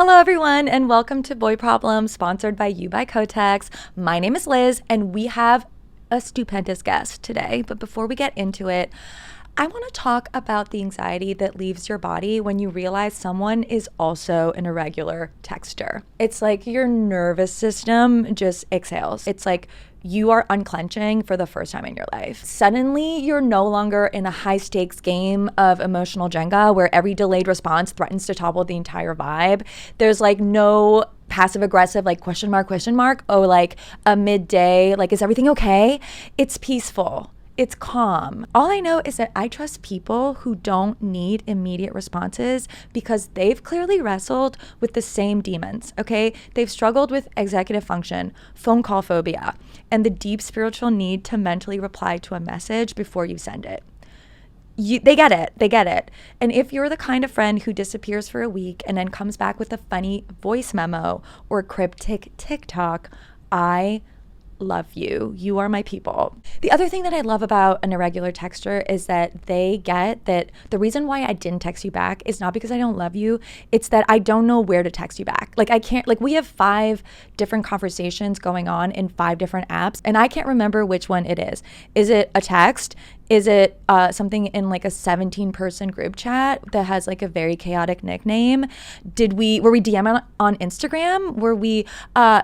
Hello, everyone, and welcome to Boy Problems, sponsored by you by Kotex. My name is Liz, and we have a stupendous guest today. But before we get into it, I want to talk about the anxiety that leaves your body when you realize someone is also an irregular texter. It's like your nervous system just exhales. It's like you are unclenching for the first time in your life. Suddenly, you're no longer in a high-stakes game of emotional Jenga where every delayed response threatens to topple the entire vibe. There's like no passive-aggressive like question mark, oh, like a midday, like is everything okay? It's peaceful. It's calm. All I know is that I trust people who don't need immediate responses because they've clearly wrestled with the same demons, okay? They've struggled with executive function, phone call phobia, and the deep spiritual need to mentally reply to a message before you send it. They get it. And if you're the kind of friend who disappears for a week and then comes back with a funny voice memo or cryptic TikTok, I love you. You are my people. The other thing that I love about an irregular texter is that they get that the reason why I didn't text you back is not because I don't love you. It's that I don't know where to text you back. Like I can't, like we have 5 different conversations going on in 5 different apps and I can't remember which one it is. Is it a text? Is it something in like a 17-person group chat that has like a very chaotic nickname? Were we DMing on Instagram? Were we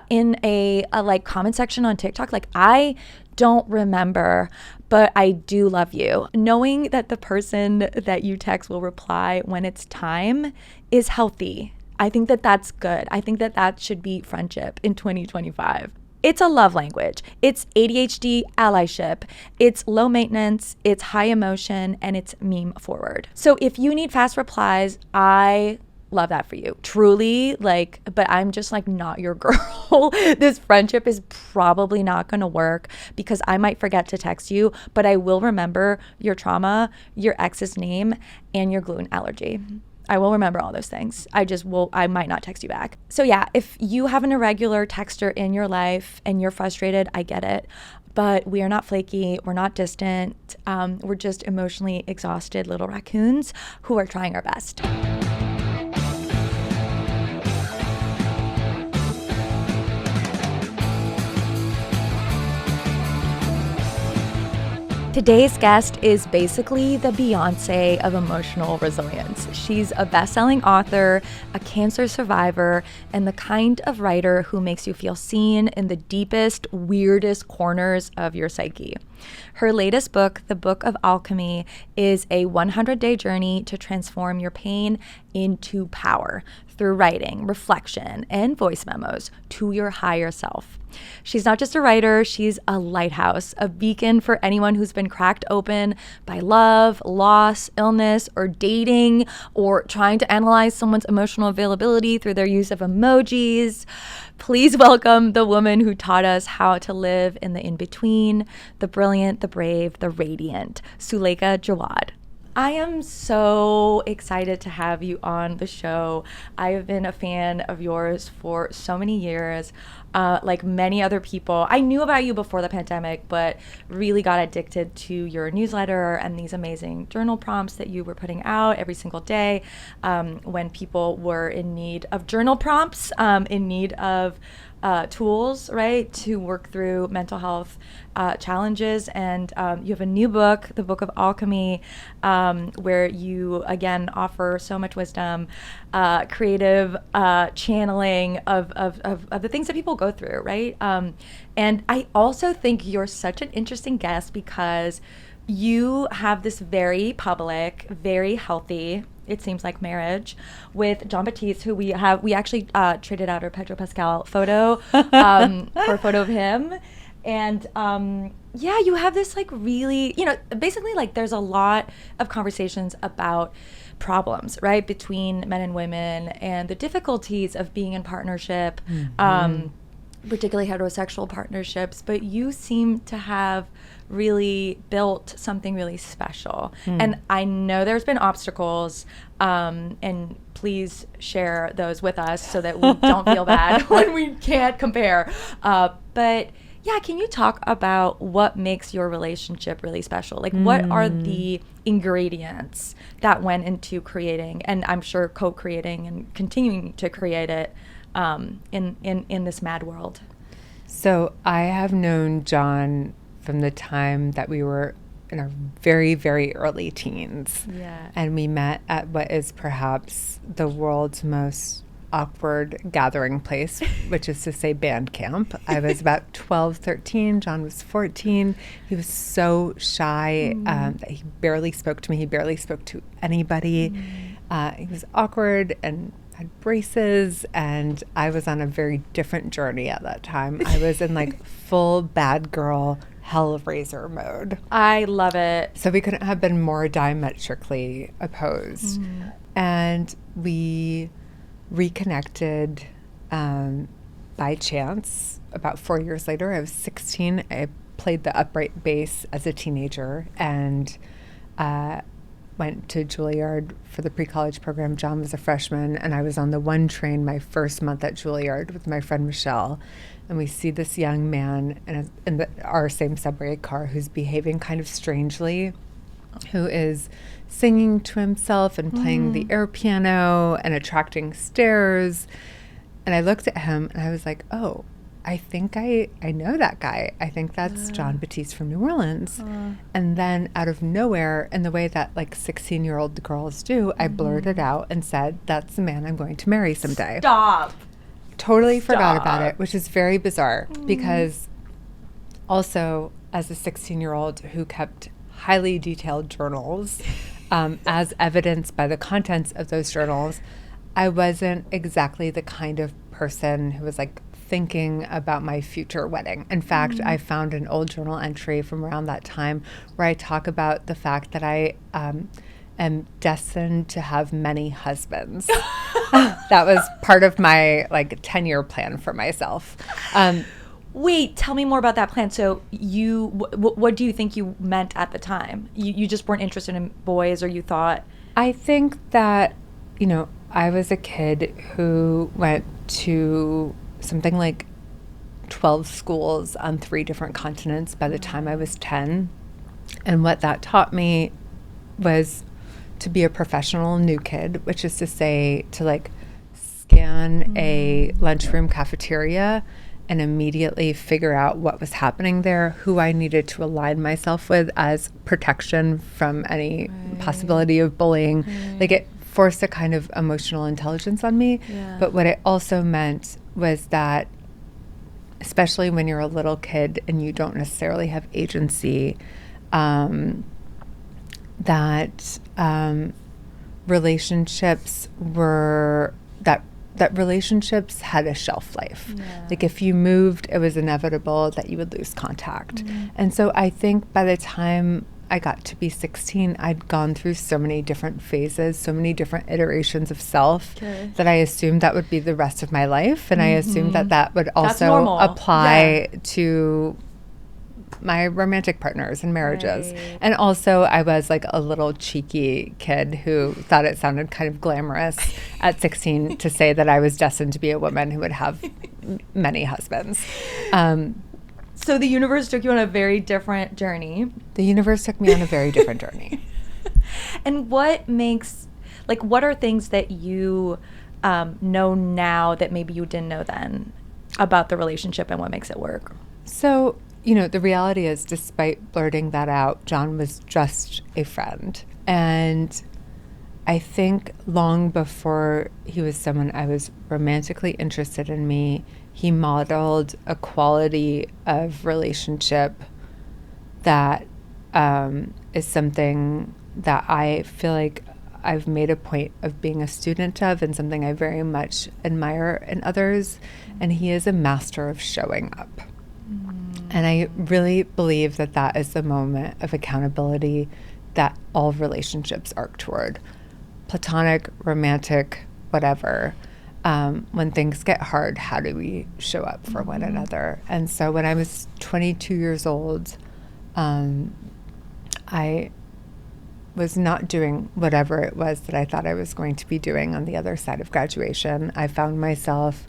in a like comment section on TikTok? Like I don't remember, but I do love you. Knowing that the person that you text will reply when it's time is healthy. I think that that's good. I think that that should be friendship in 2025. It's a love language. It's ADHD allyship. It's low maintenance, it's high emotion, and it's meme forward. So if you need fast replies, I love that for you. Truly, like, but I'm just like not your girl. This friendship is probably not gonna work because I might forget to text you, but I will remember your trauma, your ex's name, and your gluten allergy. I will remember all those things. I might not text you back. So yeah, if you have an irregular texter in your life and you're frustrated, I get it. But we are not flaky, we're not distant. We're just emotionally exhausted little raccoons who are trying our best. Today's guest is basically the Beyonce of emotional resilience. She's a best-selling author, a cancer survivor, and the kind of writer who makes you feel seen in the deepest, weirdest corners of your psyche. Her latest book, The Book of Alchemy, is a 100-day journey to transform your pain into power through writing, reflection, and voice memos to your higher self. She's not just a writer, she's a lighthouse, a beacon for anyone who's been cracked open by love, loss, illness, or dating, or trying to analyze someone's emotional availability through their use of emojis. Please welcome the woman who taught us how to live in the in-between, the brilliant, the brave, the radiant, Suleika Jaouad. I am so excited to have you on the show. I have been a fan of yours for so many years. Like many other people, I knew about you before the pandemic, but really got addicted to your newsletter and these amazing journal prompts that you were putting out every single day when people were in need of journal prompts, in need of tools, right, to work through mental health challenges. And you have a new book, The Book of Alchemy, where you, again, offer so much wisdom, creative channeling of the things that people go through, right? And I also think you're such an interesting guest because you have this very public, very healthy, it seems like, marriage with Jon Batiste, who we actually traded out our Pedro Pascal photo for a photo of him. And yeah, you have this like really, basically like there's a lot of conversations about problems, right, between men and women and the difficulties of being in partnership, particularly heterosexual partnerships. But you seem to have really built something really special. And I know there's been obstacles, and please share those with us so that we don't feel bad when we can't compare. But Yeah, can you talk about what makes your relationship really special? Like, what are the ingredients that went into creating, and I'm sure co-creating and continuing to create it in this mad world? So I have known Jon from the time that we were in our very, very early teens. Yeah. And we met at what is perhaps the world's most awkward gathering place, which is to say band camp. I was about 12, 13. Jon was 14. He was so shy that he barely spoke to me. He barely spoke to anybody. He was awkward and had braces, and I was on a very different journey at that time. I was in like full bad girl hellraiser mode. I love it. So we couldn't have been more diametrically opposed. And we reconnected by chance. About 4 years later, I was 16. I played the upright bass as a teenager and went to Juilliard for the pre-college program. Jon was a freshman, and I was on the one train my first month at Juilliard with my friend Michelle. And we see this young man in our same subway car who's behaving kind of strangely, who is singing to himself and playing the air piano and attracting stares. And I looked at him and I was like, oh, I think I know that guy. I think that's Jon Batiste from New Orleans. And then out of nowhere, in the way that like 16-year-old girls do, I blurted out and said, that's the man I'm going to marry someday. Stop. Totally forgot about it, which is very bizarre because also as a 16-year-old who kept highly detailed journals, as evidenced by the contents of those journals, I wasn't exactly the kind of person who was like thinking about my future wedding. In fact, I found an old journal entry from around that time where I talk about the fact that I am destined to have many husbands. That was part of my like 10-year plan for myself. Wait, tell me more about that plan. So what do you think you meant at the time? You just weren't interested in boys, or you thought? I think that, I was a kid who went to something like 12 schools on 3 different continents by the time I was 10. And what that taught me was to be a professional new kid, which is to say to like scan a lunchroom cafeteria and immediately figure out what was happening there, who I needed to align myself with as protection from any possibility of bullying. Like it forced a kind of emotional intelligence on me. Yeah. But what it also meant was that, especially when you're a little kid and you don't necessarily have agency, that relationships were that relationships had a shelf life. Yeah. Like if you moved, it was inevitable that you would lose contact. And so I think by the time I got to be 16, I'd gone through so many different phases, so many different iterations of self that I assumed that would be the rest of my life. And I assumed that would also apply to my romantic partners and marriages. Right. And also I was like a little cheeky kid who thought it sounded kind of glamorous at 16 to say that I was destined to be a woman who would have many husbands. So the universe took you on a very different journey. The universe took me on a very different journey. And what are things that you know now that maybe you didn't know then about the relationship and what makes it work? So, the reality is, despite blurting that out, Jon was just a friend. And I think long before he was someone I was romantically interested in me, he modeled a quality of relationship that is something that I feel like I've made a point of being a student of, and something I very much admire in others. And he is a master of showing up. And I really believe that that is the moment of accountability that all relationships arc toward. Platonic, romantic, whatever. When things get hard, how do we show up for one another? And so when I was 22 years old, I was not doing whatever it was that I thought I was going to be doing on the other side of graduation. I found myself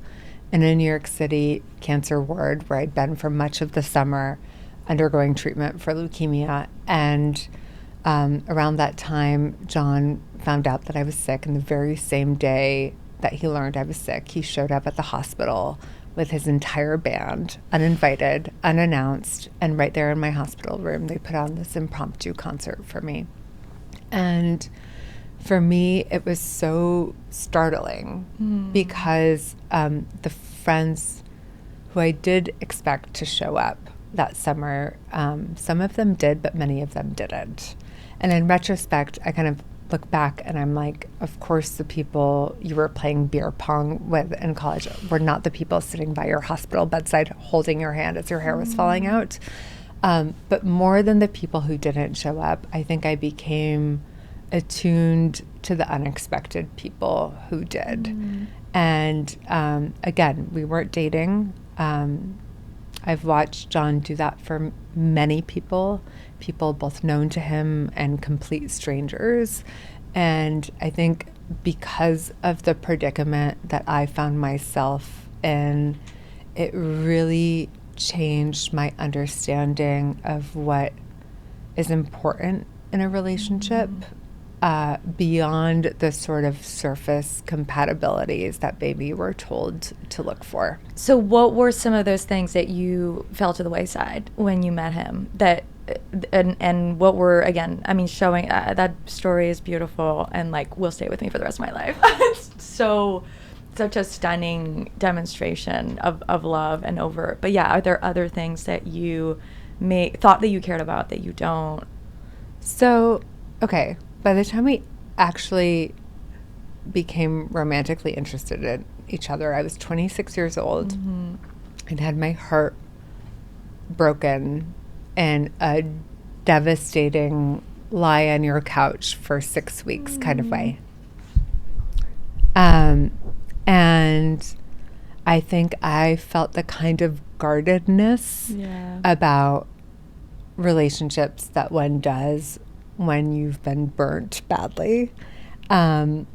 in a New York City cancer ward where I'd been for much of the summer undergoing treatment for leukemia. And around that time, Jon found out that I was sick. And the very same day that he learned I was sick, he showed up at the hospital with his entire band, uninvited, unannounced. And right there in my hospital room, they put on this impromptu concert for me. And for me, it was so startling because the friends who I did expect to show up that summer, some of them did, but many of them didn't. And in retrospect, I kind of look back and I'm like, of course, the people you were playing beer pong with in college were not the people sitting by your hospital bedside holding your hand as your hair was falling out. But more than the people who didn't show up, I think I became attuned to the unexpected people who did. And again, we weren't dating. I've watched Jon do that for many people both known to him and complete strangers. And I think because of the predicament that I found myself in, it really changed my understanding of what is important in a relationship, beyond the sort of surface compatibilities that maybe we're told to look for. So what were some of those things that you fell to the wayside when you met him that and what were, again, I mean, showing that story is beautiful and like will stay with me for the rest of my life. Such a stunning demonstration of love and over. But yeah, are there other things that you thought that you cared about that you don't? So, okay, by the time we actually became romantically interested in each other, I was 26 years old and had my heart broken in a devastating lie on your couch for 6 weeks kind of way. And I think I felt the kind of guardedness about relationships that one does when you've been burnt badly, and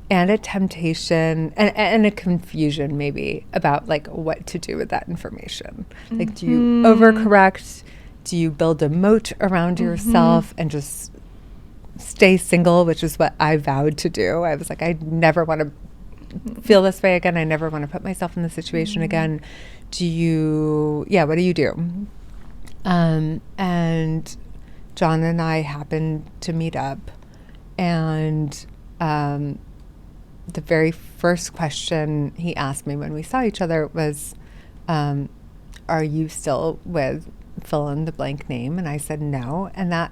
a temptation and a confusion maybe about like what to do with that information. Like, do you overcorrect? Do you build a moat around yourself and just stay single, which is what I vowed to do. I was like, I never want to feel this way again. I never want to put myself in this situation again. What do you do? And Jon and I happened to meet up, and the very first question he asked me when we saw each other was, are you still with fill in the blank name? And I said no. And that,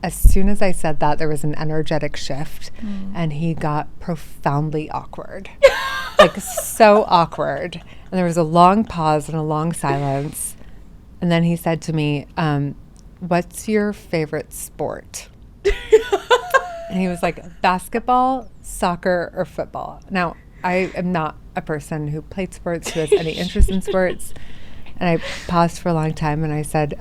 as soon as I said that, there was an energetic shift, and he got profoundly awkward. Like, so awkward. And there was a long pause and a long silence. And then he said to me, what's your favorite sport? And he was like, basketball, soccer, or football. Now, I am not a person who played sports, who has any interest in sports. And I paused for a long time and I said,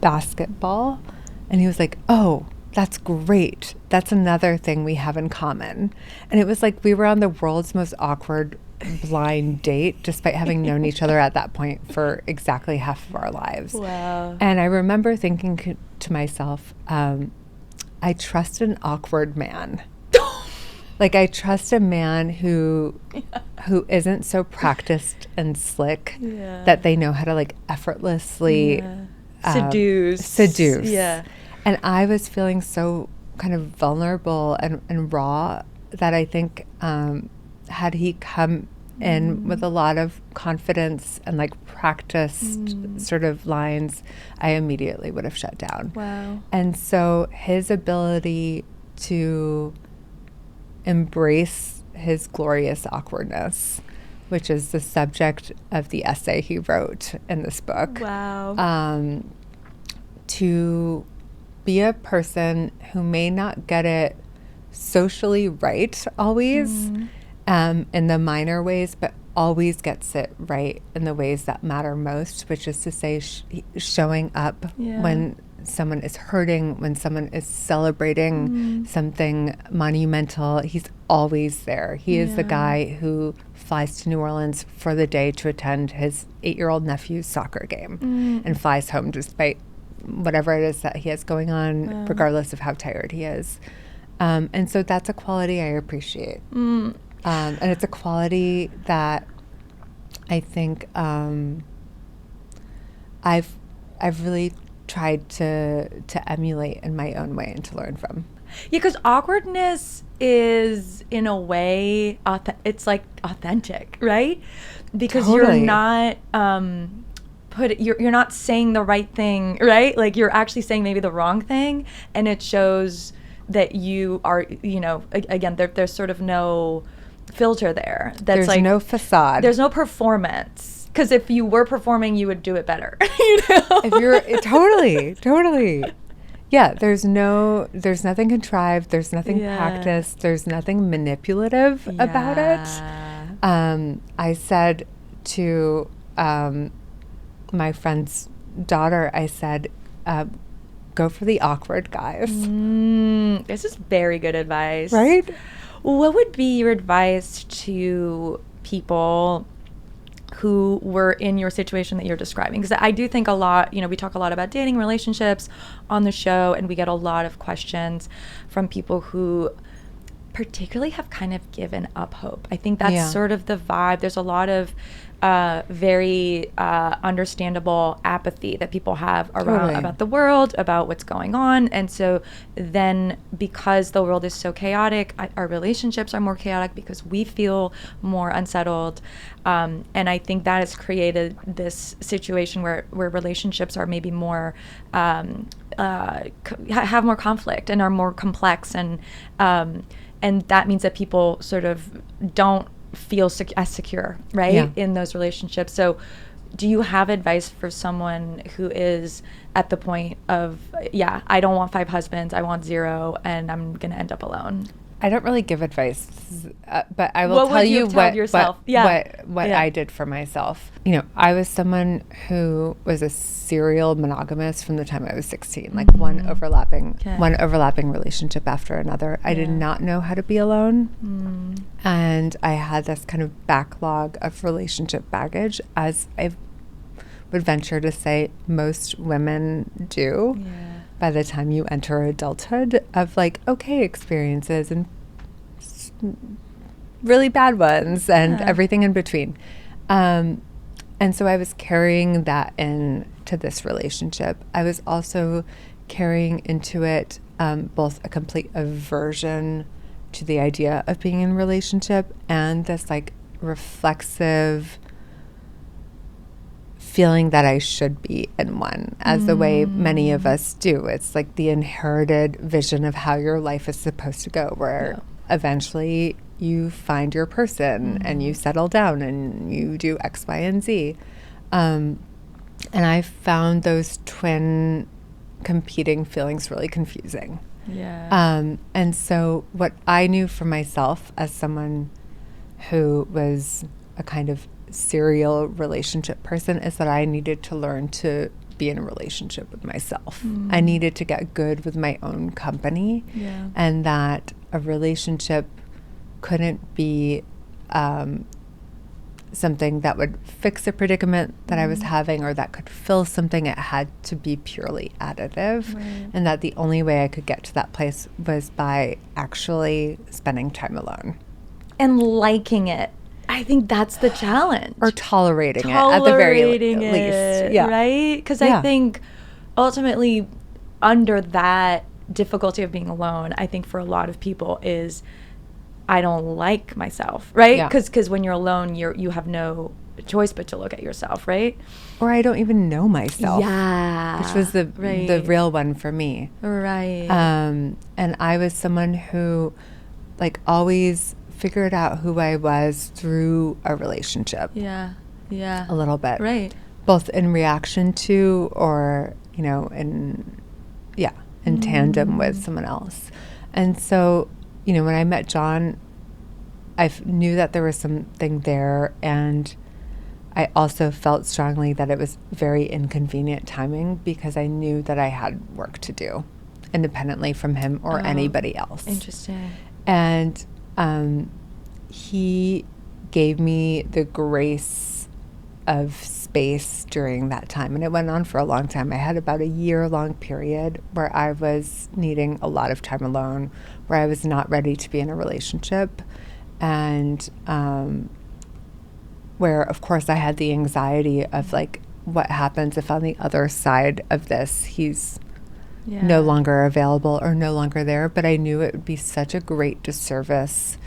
basketball. And he was like, oh, that's great. That's another thing we have in common. And it was like we were on the world's most awkward blind date, despite having known each other at that point for exactly half of our lives. Wow. And I remember thinking to myself, I trust an awkward man. Like, I trust a man who isn't so practiced and slick that they know how to like effortlessly seduce. Yeah. And I was feeling so kind of vulnerable and raw that I think had he come in with a lot of confidence and like practiced sort of lines, I immediately would have shut down. Wow. And so his ability to embrace his glorious awkwardness, which is the subject of the essay he wrote in this book. Wow. To be a person who may not get it socially right always, in the minor ways, but always gets it right in the ways that matter most, which is to say showing up when someone is hurting, when someone is celebrating something monumental. He's always there. He is the guy who flies to New Orleans for the day to attend his 8-year-old nephew's soccer game and flies home despite whatever it is that he has going on, regardless of how tired he is. And so that's a quality I appreciate. And it's a quality that I think I've really tried to emulate in my own way and to learn from. Yeah, because awkwardness is, in a way, it's like authentic, right? Because Totally. you're not you're not saying the right thing, right? Like you're actually saying maybe the wrong thing, and it shows that you are, again, there's sort of no filter there. There's like no facade. There's no performance. Because if you were performing, you would do it better. If you're totally. Yeah, there's nothing contrived, there's nothing practiced, there's nothing manipulative about it. I said to my friend's daughter, I said, go for the awkward guys. This is very good advice. Right? What would be your advice to people who were in your situation that you're describing? Because I do think a lot, we talk a lot about dating, relationships on the show, and we get a lot of questions from people who particularly have kind of given up hope. I think that's sort of the vibe. There's a lot of very understandable apathy that people have around about the world, about what's going on. And so then because the world is so chaotic, our relationships are more chaotic because we feel more unsettled. And I think that has created this situation where relationships are maybe more, have more conflict and are more complex. And that means that people sort of don't feel as secure, right, in those relationships. So do you have advice for someone who is at the point of, I don't want 5 husbands, I want 0, and I'm going to end up alone? I don't really give advice, but I will tell you what I did for myself. I was someone who was a serial monogamist from the time I was 16, like one overlapping relationship after another. I did not know how to be alone. And I had this kind of backlog of relationship baggage, as I would venture to say most women do. By the time you enter adulthood, of like okay experiences and really bad ones and everything in between. And so I was carrying that into this relationship. I was also carrying into it both a complete aversion to the idea of being in a relationship and this like reflexive feeling that I should be in one, as the way many of us do. It's like the inherited vision of how your life is supposed to go, where eventually you find your person and you settle down and you do X, Y, and Z. And I found those twin competing feelings really confusing. And so what I knew for myself as someone who was a kind of serial relationship person is that I needed to learn to be in a relationship with myself. I needed to get good with my own company, and that a relationship couldn't be something that would fix a predicament that I was having or that could fill something. It had to be purely additive, and that the only way I could get to that place was by actually spending time alone. And liking it. I think that's the challenge. Or tolerating it at the very least. Yeah. Right? Because I think ultimately under that difficulty of being alone, I think for a lot of people is I don't like myself, right? Because when you're alone, you have no choice but to look at yourself, right? Or I don't even know myself. Yeah. Which was the real one for me. Right. And I was someone who like always figured out who I was through a relationship. Yeah. A little bit. Right. Both in reaction to or, in tandem with someone else. And so, when I met Jon, I knew that there was something there, and I also felt strongly that it was very inconvenient timing because I knew that I had work to do independently from him or anybody else. Interesting. And he gave me the grace of space during that time. And it went on for a long time. I had about a year-long period where I was needing a lot of time alone, where I was not ready to be in a relationship. And where, of course, I had the anxiety of like, what happens if on the other side of this he's no longer available or no longer there. But I knew it would be such a great disservice,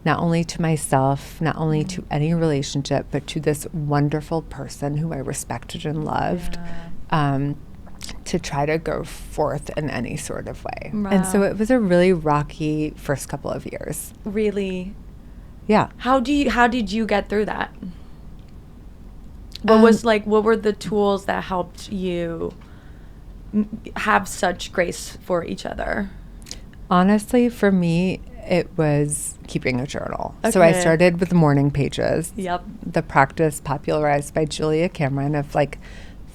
not only to myself, not only to any relationship, but to this wonderful person who I respected and loved, to try to go forth in any sort of way. Wow. And so it was a really rocky first couple of years. Really? Yeah. How did you get through that? What were the tools that helped you have such grace for each other? Honestly, for me, it was keeping a journal. Okay. So I started with morning pages. Yep. The practice popularized by Julia Cameron of like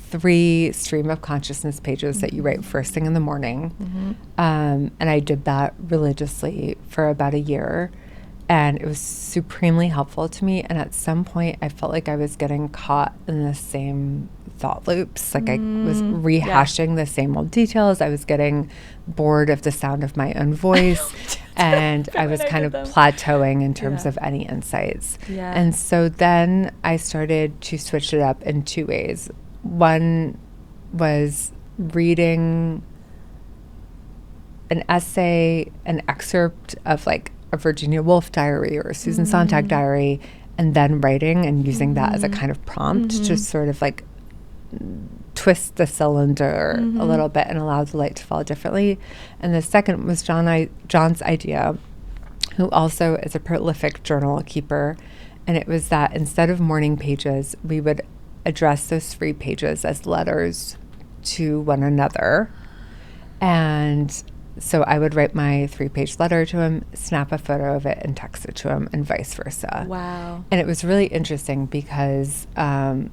3 stream of consciousness pages that you write first thing in the morning. And I did that religiously for about a year. And it was supremely helpful to me. And at some point, I felt like I was getting caught in the same thought loops. Like I was rehashing the same old details. I was getting bored of the sound of my own voice. And I was kind of plateauing in terms of any insights. Yeah. And so then I started to switch it up in 2 ways. One was reading an essay, an excerpt of like a Virginia Woolf diary or a Susan Sontag diary, and then writing and using that as a kind of prompt to sort of like twist the cylinder a little bit and allow the light to fall differently. And the second was John's idea, who also is a prolific journal keeper. And it was that instead of morning pages, we would address those 3 pages as letters to one another. And so I would write my 3-page letter to him, snap a photo of it, and text it to him, and vice versa. Wow. And it was really interesting because I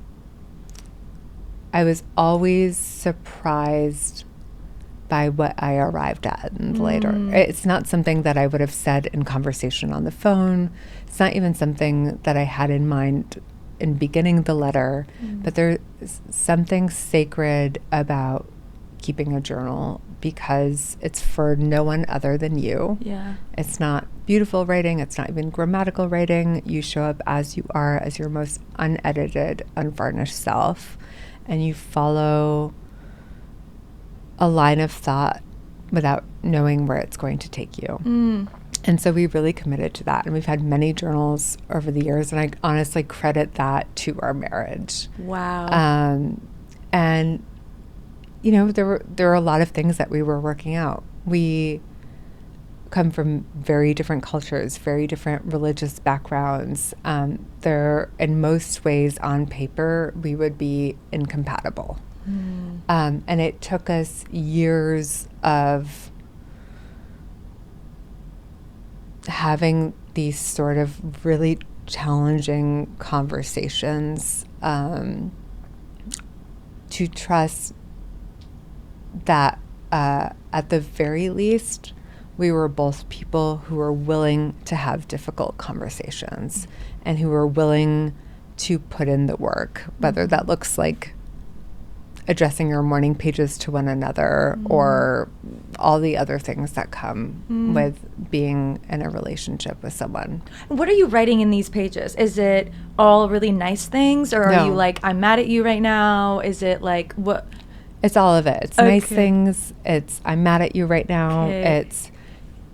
was always surprised by what I arrived at later. It's not something that I would have said in conversation on the phone. It's not even something that I had in mind in beginning the letter, but there's something sacred about keeping a journal because it's for no one other than you. Yeah. It's not beautiful writing. It's not even grammatical writing. You show up as you are, as your most unedited, unvarnished self, and you follow a line of thought without knowing where it's going to take you. And so we really committed to that. And we've had many journals over the years, and I honestly credit that to our marriage. Wow. And you know, there were a lot of things that we were working out. We come from very different cultures, very different religious backgrounds. There, in most ways, on paper, we would be incompatible. And it took us years of having these sort of really challenging conversations to trust that at the very least, we were both people who were willing to have difficult conversations and who were willing to put in the work, whether that looks like addressing your morning pages to one another or all the other things that come with being in a relationship with someone. What are you writing in these pages? Is it all really nice things, or No. are you like, I'm mad at you right now? Is it like, what? It's all of it. It's nice things. It's I'm mad at you right now. It's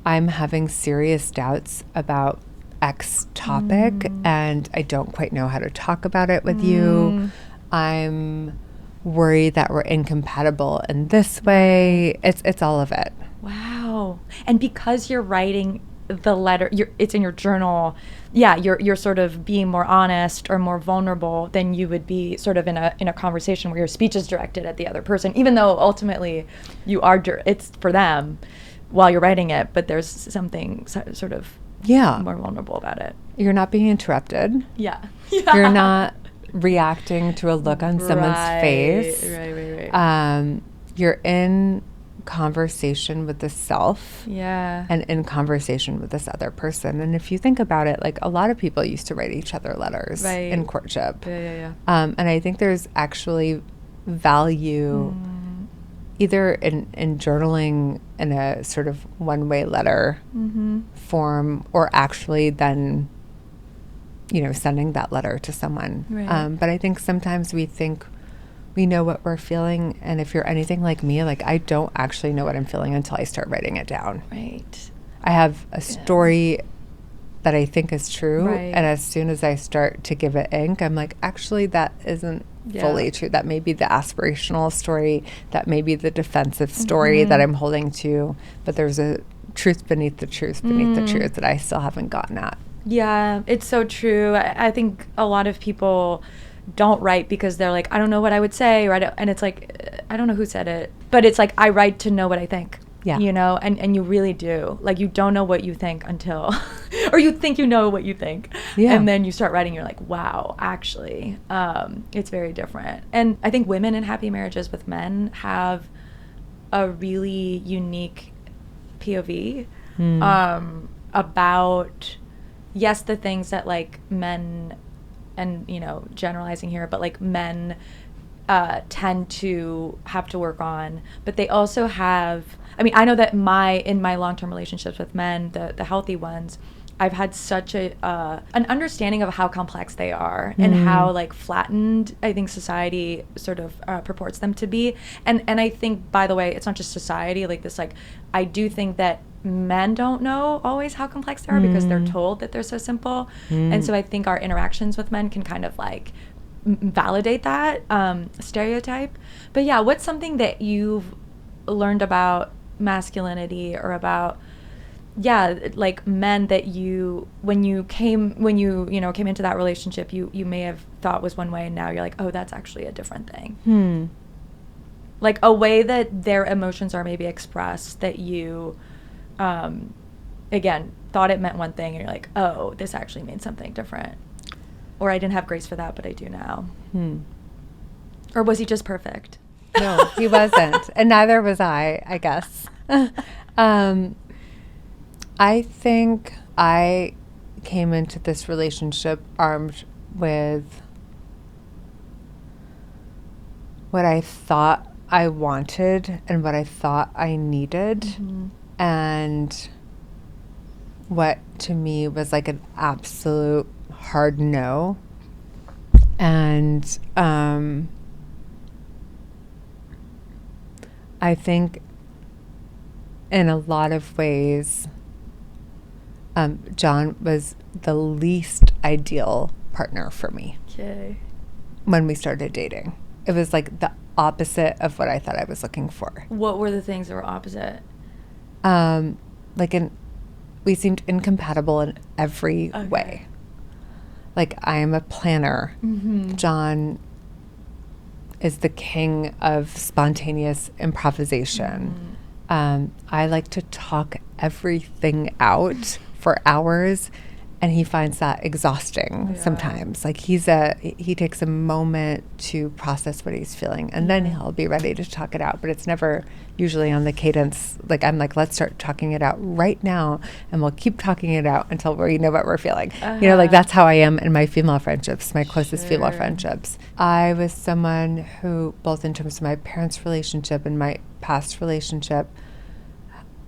I'm having serious doubts about X topic and I don't quite know how to talk about it with you. I'm worried that we're incompatible in this way. It's all of it. Wow. And because you're writing the letter, it's in your journal, you're sort of being more honest or more vulnerable than you would be sort of in a conversation where your speech is directed at the other person, even though ultimately it's for them while you're writing it, but there's something sort of more vulnerable about it. You're not being interrupted. Yeah. You're not reacting to a look on someone's face. Right. You're in conversation with the self Yeah. and in conversation with this other person. And if you think about it, like a lot of people used to write each other letters in courtship. Yeah. And I think there's actually value either in journaling in a sort of one-way letter form, or actually then, sending that letter to someone. Right. But I think sometimes we think we know what we're feeling, and if you're anything like me, like I don't actually know what I'm feeling until I start writing it down. Right. I have a story that I think is true, Right. and as soon as I start to give it ink, I'm like, actually, that isn't fully true. That may be the aspirational story, that may be the defensive story that I'm holding to, but there's a truth beneath the truth beneath the truth that I still haven't gotten at. Yeah, it's so true. I think a lot of people don't write because they're like, I don't know what I would say, or and it's like, I don't know who said it, but it's like, I write to know what I think. Yeah. And you really do. Like, you don't know what you think until, or you think you know what you think. Yeah. And then you start writing, you're like, wow, actually, it's very different. And I think women in happy marriages with men have a really unique POV about, yes, the things that like men, and generalizing here, but like men tend to have to work on, but they also have, I know that in my long-term relationships with men, the healthy ones, I've had such an understanding of how complex they are and how like flattened I think society sort of purports them to be. And I think, by the way, it's not just society, like this, like, I do think that men don't know always how complex they are because they're told that they're so simple. And so I think our interactions with men can kind of like validate that stereotype. But yeah, what's something that you've learned about masculinity, or about like men that you, when you came into that relationship, you may have thought was one way, and now you're like, oh, that's actually a different thing. Like a way that their emotions are maybe expressed that you again thought it meant one thing, and you're like, oh, this actually means something different, or I didn't have grace for that, but I do now. Or was he just perfect? No, he wasn't, and neither was I guess. I think I came into this relationship armed with what I thought I wanted and what I thought I needed, and what to me was like an absolute hard no. And I think in a lot of ways, Jon was the least ideal partner for me. Okay. When we started dating, it was like the opposite of what I thought I was looking for. What were the things that were opposite? We seemed incompatible in every way. Like, I am a planner. Jon is the king of spontaneous improvisation. I like to talk everything out for hours, and he finds that exhausting sometimes. Like, he takes a moment to process what he's feeling, and then he'll be ready to talk it out. But it's never usually on the cadence. Like, I'm like, let's start talking it out right now, and we'll keep talking it out until we know what we're feeling. Like, that's how I am in my female friendships, my closest female friendships. I was someone who, both in terms of my parents' relationship and my past relationship,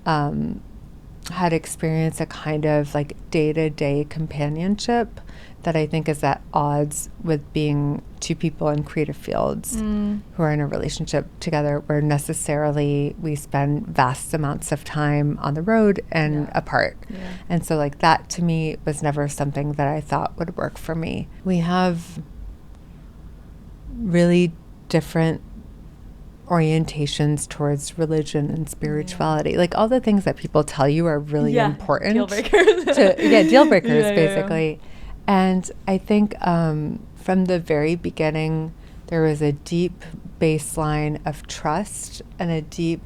had experienced a kind of like day-to-day companionship that I think is at odds with being two people in creative fields who are in a relationship together, where necessarily we spend vast amounts of time on the road and apart. And so like that to me was never something that I thought would work for me. We have really different orientations towards religion and spirituality, like all the things that people tell you are really important. Deal breakers. Deal breakers, basically. And I think from the very beginning, there was a deep baseline of trust and a deep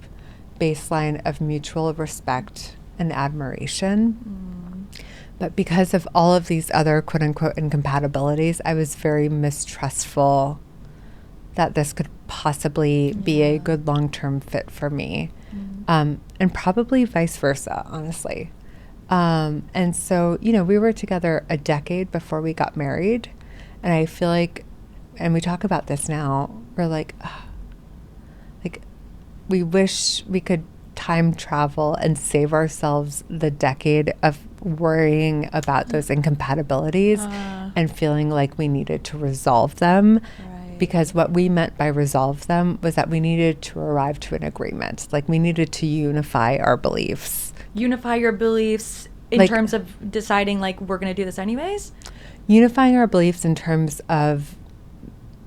baseline of mutual respect and admiration. But because of all of these other quote unquote incompatibilities, I was very mistrustful that this could possibly be a good long-term fit for me. And probably vice versa, honestly. And so, you know, we were together a decade before we got married. And I feel like, and we talk about this now, we're like, we wish we could time travel and save ourselves the decade of worrying about those incompatibilities and feeling like we needed to resolve them. Because what we meant by resolve them was that we needed to arrive to an agreement. Like, we needed to unify our beliefs. Unify your beliefs in terms of deciding, like, we're going to do this anyways? Unifying our beliefs in terms of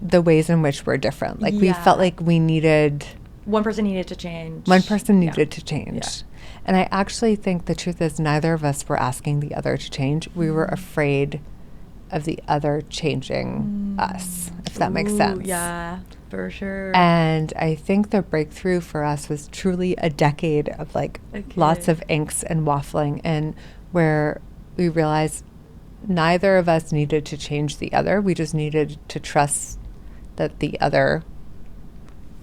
the ways in which we're different. Like, we felt like we needed... One person needed to change. One person needed to change. Yeah. And I actually think the truth is neither of us were asking the other to change. We were afraid of the other changing us, if that makes sense. Yeah, for sure. And I think the breakthrough for us was truly a decade of lots of angst and waffling, and where we realized neither of us needed to change the other. We just needed to trust that the other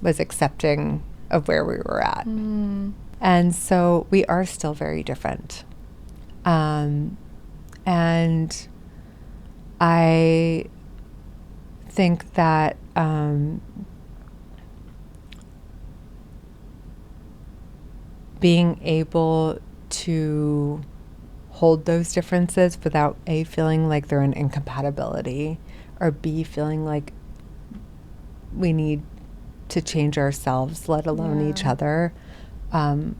was accepting of where we were at. And so we are still very different. And I think that being able to hold those differences without A, feeling like they're an incompatibility, or B, feeling like we need to change ourselves, let alone each other, and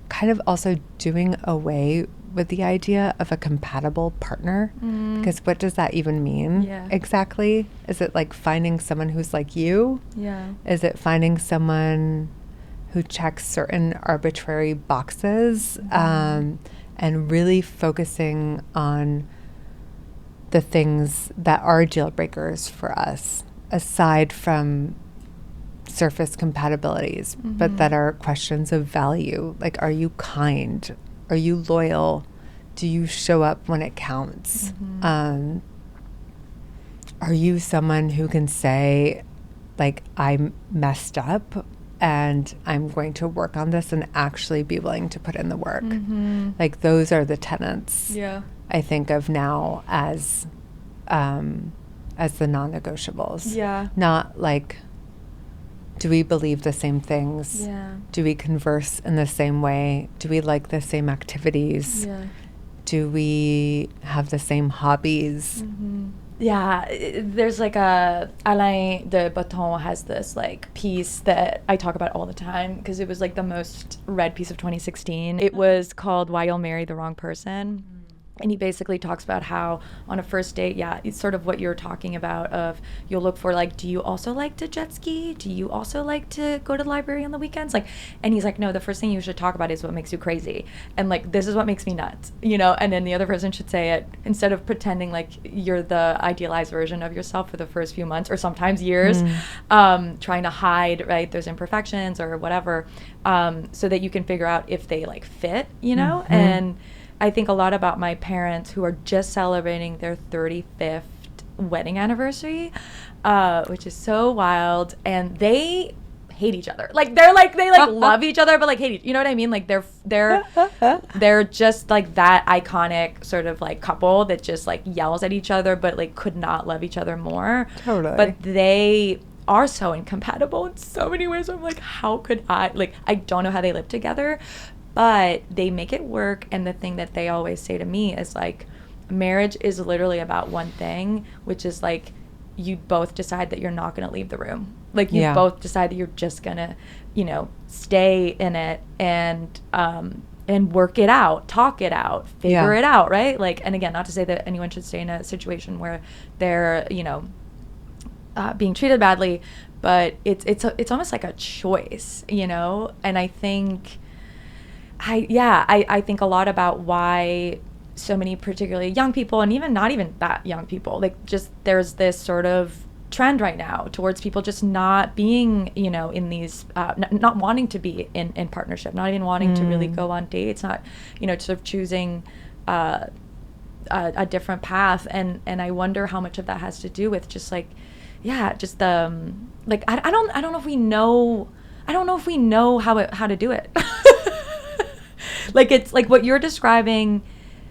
kind of also doing away with the idea of a compatible partner, because what does that even mean exactly? Is it like finding someone who's like you? Is it finding someone who checks certain arbitrary boxes, and really focusing on the things that are deal breakers for us, aside from surface compatibilities, but that are questions of value? Like, are you kind? Are you loyal? Do you show up when it counts? Are you someone who can say, like, I messed up and I'm going to work on this, and actually be willing to put in the work? Like, those are the tenets I think of now as the non-negotiables. Not like, do we believe the same things? Do we converse in the same way? Do we like the same activities? Do we have the same hobbies? There's like Alain de Botton has this like piece that I talk about all the time because it was like the most read piece of 2016. It was called Why You'll Marry the Wrong Person. And he basically talks about how on a first date, it's sort of what you're talking about of you'll look for, like, do you also like to jet ski? Do you also like to go to the library on the weekends? Like, and he's like, no, the first thing you should talk about is what makes you crazy. And like, this is what makes me nuts, you know? And then the other person should say it instead of pretending like you're the idealized version of yourself for the first few months or sometimes years, trying to hide, right, those imperfections or whatever, so that you can figure out if they like fit, you know? And I think a lot about my parents who are just celebrating their 35th wedding anniversary, which is so wild, and they hate each other. Like, they love each other, but like hate you know what I mean? Like, they're just like that iconic sort of like couple that just like yells at each other, but like could not love each other more. Totally. But they are so incompatible in so many ways. I'm like, how could I don't know how they live together. But they make it work, and the thing that they always say to me is, like, marriage is literally about one thing, which is, like, you both decide that you're not going to leave the room. Like, you both decide that you're just going to, you know, stay in it and work it out, talk it out, figure it out, right? Like, and again, not to say that anyone should stay in a situation where they're, you know, being treated badly, but it's almost like a choice, you know? And I think... I think a lot about why so many particularly young people, and even not even that young people, like, just there's this sort of trend right now towards people just not being, you know, in these, not wanting to be in partnership, not even wanting to really go on dates, not, you know, sort of choosing a different path. And I wonder how much of that has to do with just like, yeah, just the like I don't know if we know how to do it. Like it's like what you're describing,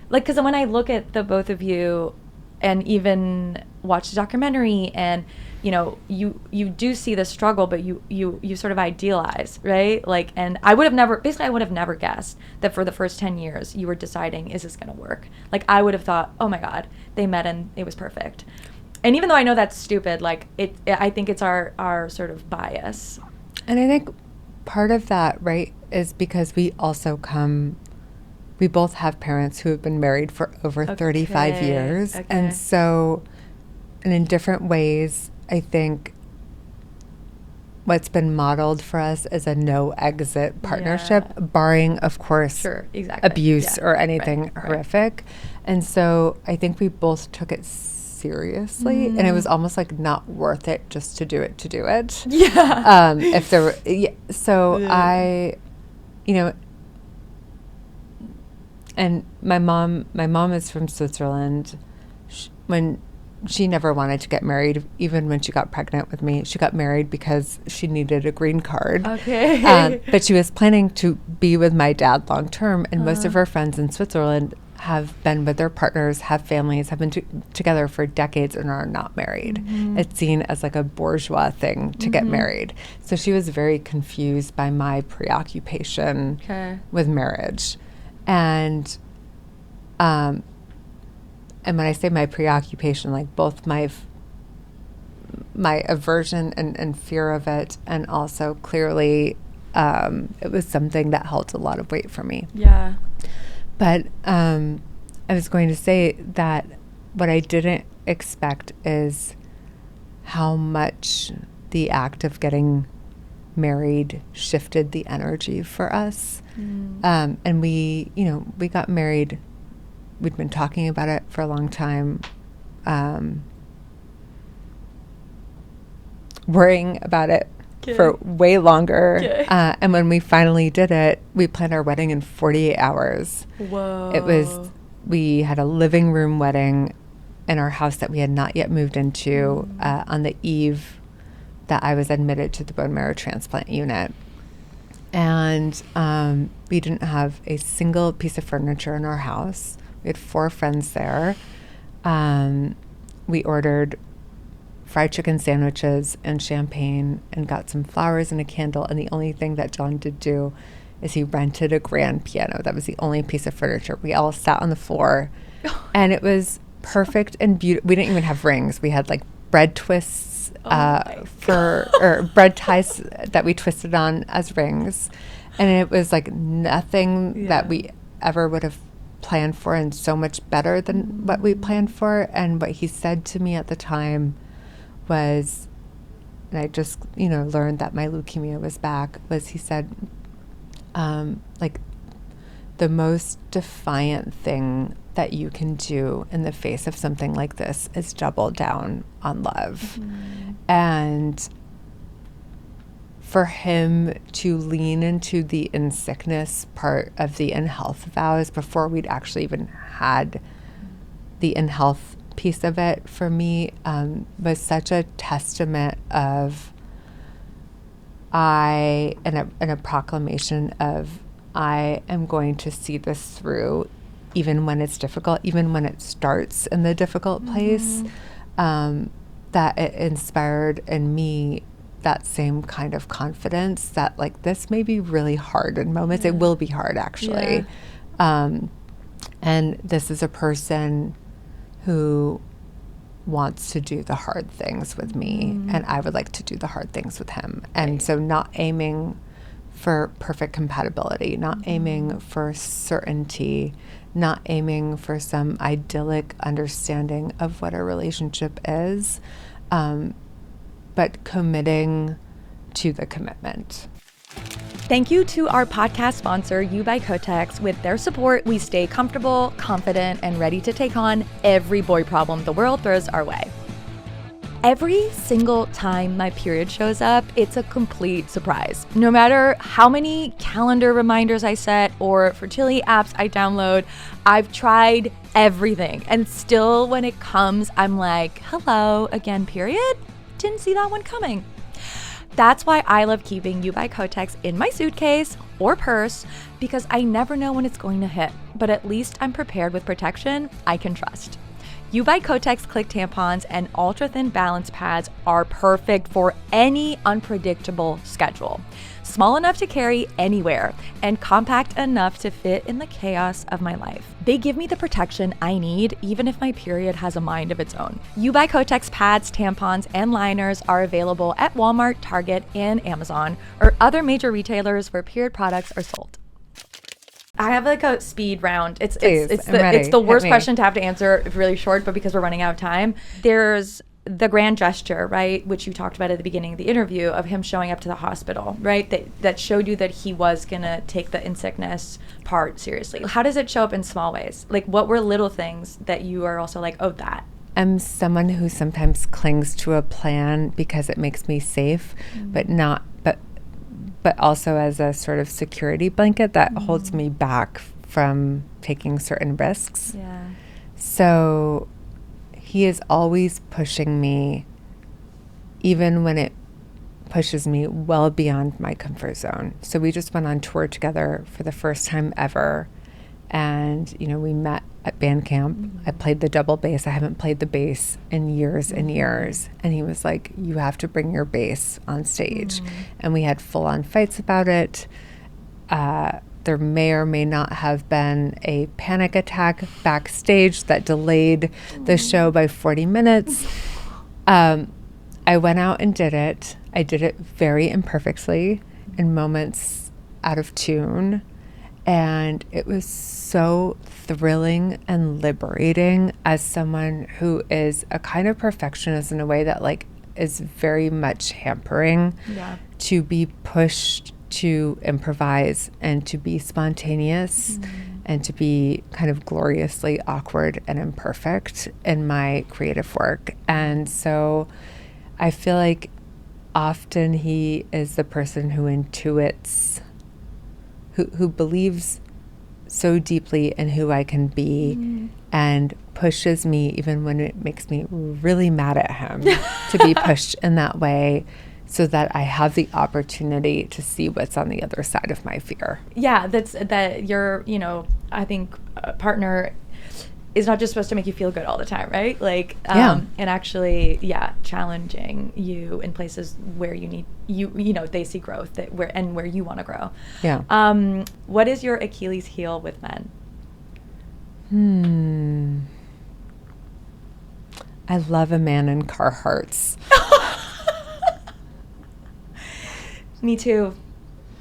like because when I look at the both of you, and even watch the documentary, and you do see the struggle, but you sort of idealize, right? Like, and I would have never guessed that for the first 10 years you were deciding, is this going to work? Like, I would have thought, oh my God, they met and it was perfect. And even though I know that's stupid, like I think it's our sort of bias. And I think part of that, right, is because we both have parents who have been married for over 35 years. Okay. And so, and in different ways, I think what's been modeled for us is a no exit partnership, barring, of course, Sure, exactly. abuse or anything Right. horrific. And so I think we both took it seriously, and it was almost like not worth it just to do it. Yeah. If there were, so I, and my mom is from Switzerland. When she never wanted to get married, even when she got pregnant with me, she got married because she needed a green card. Okay. But she was planning to be with my dad long term, and most of her friends in Switzerland have been with their partners, have families, have been together for decades and are not married. It's seen as like a bourgeois thing to get married. So she was very confused by my preoccupation with marriage. And when I say my preoccupation, like both my aversion and fear of it, and also clearly it was something that held a lot of weight for me. Yeah. But I was going to say that what I didn't expect is how much the act of getting married shifted the energy for us. And we got married. We'd been talking about it for a long time, worrying about it for way longer. And when we finally did it, we planned our wedding in 48 hours. Whoa. We had a living room wedding in our house that we had not yet moved into on the eve that I was admitted to the bone marrow transplant unit. And we didn't have a single piece of furniture in our house. We had 4 friends there. We ordered fried chicken sandwiches and champagne and got some flowers and a candle. And the only thing that Jon did do is he rented a grand piano. That was the only piece of furniture. We all sat on the floor, and it was perfect and beautiful. We didn't even have rings. We had like bread twists or bread ties that we twisted on as rings. And it was like nothing that we ever would have planned for, and so much better than what we planned for. And what he said to me at the time was, and I just, learned that my leukemia was back, was he said, like, the most defiant thing that you can do in the face of something like this is double down on love. And for him to lean into the in sickness part of the in health vows before we'd actually even had the in health piece of it, for me, was such a testament of and a proclamation of, I am going to see this through, even when it's difficult, even when it starts in the difficult place. That it inspired in me that same kind of confidence that, like, this may be really hard in moments. It will be hard, actually. And this is a person who wants to do the hard things with me, and I would like to do the hard things with him. And so not aiming for perfect compatibility, not aiming for certainty, not aiming for some idyllic understanding of what a relationship is, but committing to the commitment. Thank you to our podcast sponsor, You by Kotex. With their support, we stay comfortable, confident, and ready to take on every boy problem the world throws our way. Every single time my period shows up, it's a complete surprise. No matter how many calendar reminders I set or fertility apps I download, I've tried everything. And still, when it comes, I'm like, hello again, period? didn't see that one coming. That's why I love keeping You by Kotex in my suitcase or purse, because I never know when it's going to hit, but at least I'm prepared with protection I can trust. You by Kotex Click tampons and ultra thin balance pads are perfect for any unpredictable schedule. Small enough to carry anywhere and compact enough to fit in the chaos of my life. They give me the protection I need, even if my period has a mind of its own. You by Kotex pads, tampons, and liners are available at Walmart, Target, and Amazon, or other major retailers where period products are sold. I have like a speed round. It's the worst question to have to answer, really short, but because we're running out of time. There's the grand gesture, right, which you talked about at the beginning of the interview, of him showing up to the hospital, right, that showed you that he was gonna take the in-sickness part seriously. How does it show up in small ways? Like, what were little things that you are also like, oh, that? I'm someone who sometimes clings to a plan because it makes me safe, but also as a sort of security blanket that holds me back from taking certain risks. Yeah. So he is always pushing me, even when it pushes me well beyond my comfort zone. So we just went on tour together for the first time ever. And, we met at band camp. I played the double bass. I haven't played the bass in years and years. And he was like, you have to bring your bass on stage. And we had full-on fights about it. There may or may not have been a panic attack backstage that delayed the show by 40 minutes. I went out and did it. I did it very imperfectly, in moments out of tune. And it was so thrilling and liberating as someone who is a kind of perfectionist in a way that is very much hampering, to be pushed to improvise and to be spontaneous and to be kind of gloriously awkward and imperfect in my creative work. And so I feel like often he is the person who intuits, who believes so deeply in who I can be and pushes me even when it makes me really mad at him to be pushed in that way, so that I have the opportunity to see what's on the other side of my fear. Yeah, that your, I think partner is not just supposed to make you feel good all the time, right? And actually, challenging you in places where you need, they see growth where you want to grow. Yeah. What is your Achilles heel with men? I love a man in Carhartts. Me too.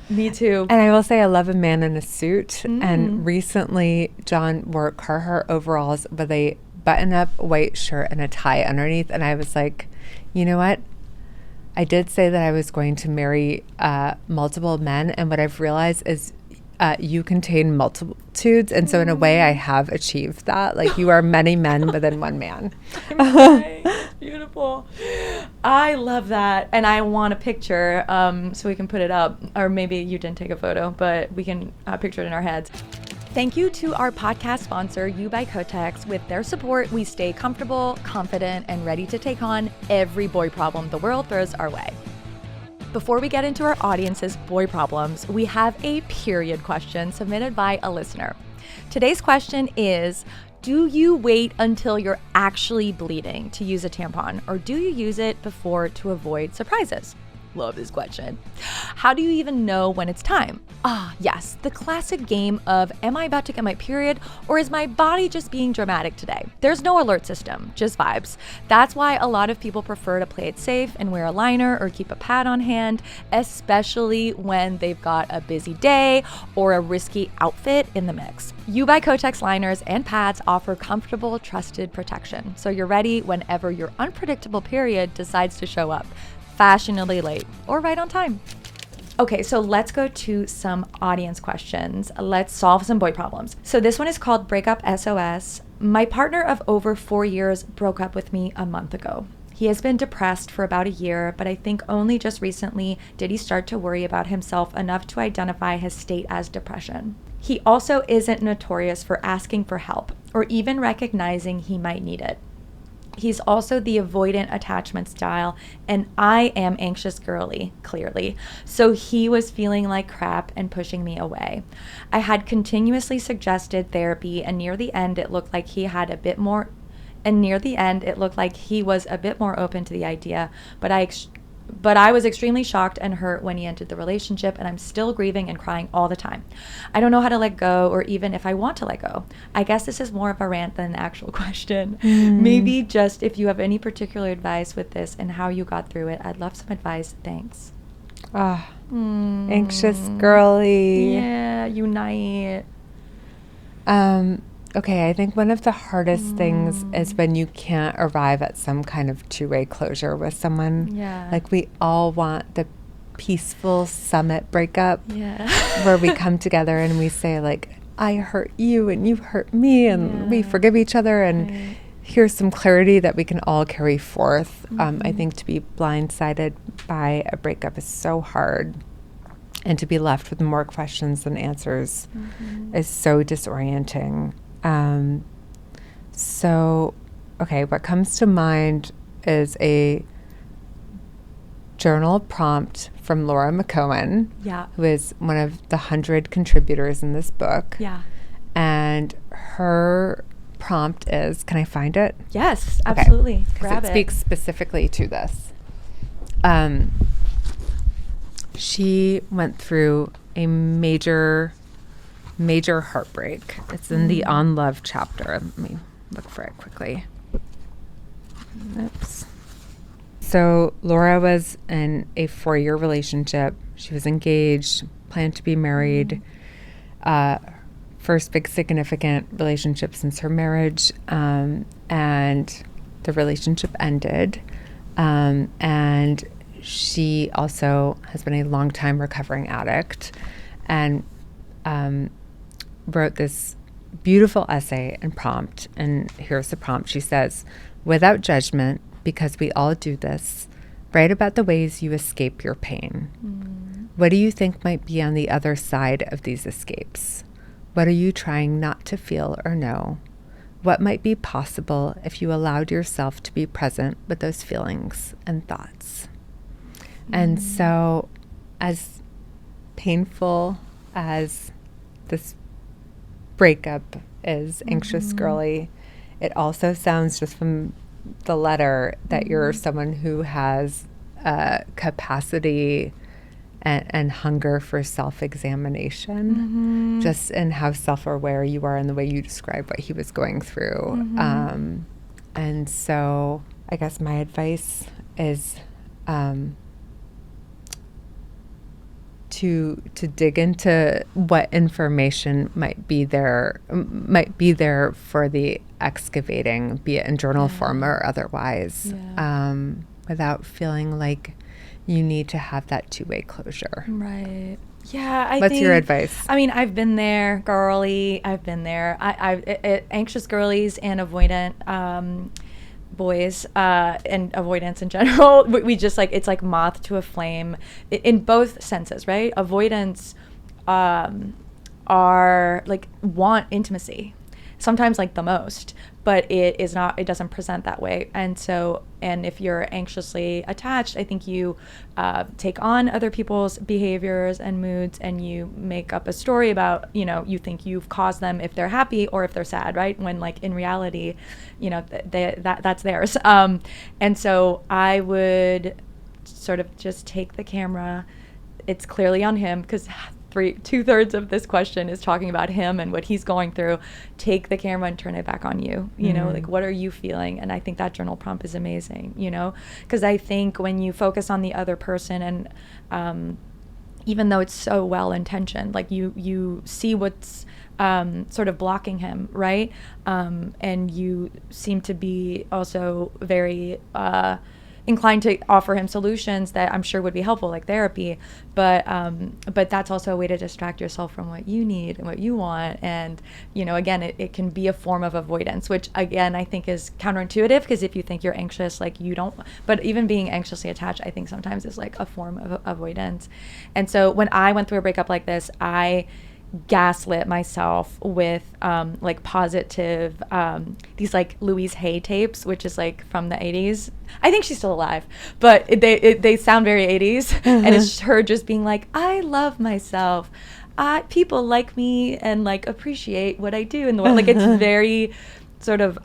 And I will say I love a man in a suit. And recently, Jon wore Carhartt overalls with a button-up white shirt and a tie underneath. And I was like, you know what? I did say that I was going to marry multiple men. And what I've realized is you contain multitudes. And so in a way, I have achieved that. You are many men within one man. Beautiful. I love that. And I want a picture so we can put it up. Or maybe you didn't take a photo, but we can picture it in our heads. Thank you to our podcast sponsor, You by Kotex. With their support, we stay comfortable, confident, and ready to take on every boy problem the world throws our way. Before we get into our audience's boy problems, we have a period question submitted by a listener. Today's question is, do you wait until you're actually bleeding to use a tampon, or do you use it before to avoid surprises? Love this question. How do you even know when it's time? Yes, the classic game of, am I about to get my period, or is my body just being dramatic today? There's no alert system, just vibes. That's why a lot of people prefer to play it safe and wear a liner or keep a pad on hand, especially when they've got a busy day or a risky outfit in the mix. You by Kotex liners and pads offer comfortable, trusted protection, so you're ready whenever your unpredictable period decides to show up. Fashionably late or right on time. Okay, so let's go to some audience questions. Let's solve some boy problems. So this one is called Breakup SOS. My partner of over 4 years broke up with me a month ago. He has been depressed for about a year, but I think only just recently did he start to worry about himself enough to identify his state as depression. He also isn't notorious for asking for help or even recognizing he might need it. He's also the avoidant attachment style, and I am anxious girly, clearly. So he was feeling like crap and pushing me away. I had continuously suggested therapy, and near the end, it looked like he had a bit more. And near the end, it looked like he was a bit more open to the idea, but I was extremely shocked and hurt when he ended the relationship, and I'm still grieving and crying all the time. I don't know how to let go, or even if I want to let go. I guess this is more of a rant than an actual question. Maybe just if you have any particular advice with this and how you got through it, I'd love some advice. Thanks. Anxious girly. Yeah, unite. Okay, I think one of the hardest things is when you can't arrive at some kind of two-way closure with someone. Yeah. Like, we all want the peaceful summit breakup Yeah. where we come together and we say, like, I hurt you and you hurt me, and we forgive each other, and here's some clarity that we can all carry forth. I think to be blindsided by a breakup is so hard, and to be left with more questions than answers is so disorienting. Okay, what comes to mind is a journal prompt from Laura McCohen, who is one of the 100 contributors in this book. Yeah. And her prompt is, can I find it? Yes, absolutely. Okay, Grab it speaks specifically to this. She went through a major heartbreak. It's in the On Love chapter. Let me look for it quickly. Oops. So Laura was in a 4-year relationship. She was engaged, planned to be married. First big significant relationship since her marriage. And the relationship ended. And she also has been a longtime recovering addict, and wrote this beautiful essay and prompt. And here's the prompt. She says, without judgment, because we all do this, write about the ways you escape your pain. What do you think might be on the other side of these escapes? What are you trying not to feel or know? What might be possible if you allowed yourself to be present with those feelings and thoughts? And so, as painful as this breakup is, anxious girly, it also sounds, just from the letter, that you're someone who has capacity and hunger for self-examination, just in how self-aware you are in the way you describe what he was going through. And so I guess my advice is to dig into what information might be there for the excavating, be it in journal form or otherwise, without feeling like you need to have that two-way closure. Right. Yeah, I What's think, your advice? I mean, I've been there, girly. I've been there. Anxious girlies and avoidant boys and avoidance in general. We just, like, it's like moth to a flame in both senses, right? Avoidance are like, want intimacy, sometimes like the most, but it doesn't present that way. And so, and if you're anxiously attached, I think you take on other people's behaviors and moods, and you make up a story about, you think you've caused them if they're happy or if they're sad, right? When, like, in reality, that's theirs. And so I would sort of just take the camera. It's clearly on him, because 2/3 of this question is talking about him and what he's going through. Take the camera and turn it back on you. Like, what are you feeling? And I think that journal prompt is amazing, because I think when you focus on the other person, and even though it's so well intentioned, like, you see what's sort of blocking him, right? And you seem to be also very inclined to offer him solutions that I'm sure would be helpful, like therapy, but that's also a way to distract yourself from what you need and what you want. And again, it can be a form of avoidance, which again I think is counterintuitive, because if you think you're anxious, like, you don't, but even being anxiously attached, I think sometimes is like a form of avoidance. And so when I went through a breakup like this, I gaslit myself with like positive these like Louise Hay tapes, which is like from the 80s. I think she's still alive, but they sound very 80s. And it's her just being like, I love myself, people like me and like appreciate what I do in the world. Like it's very sort of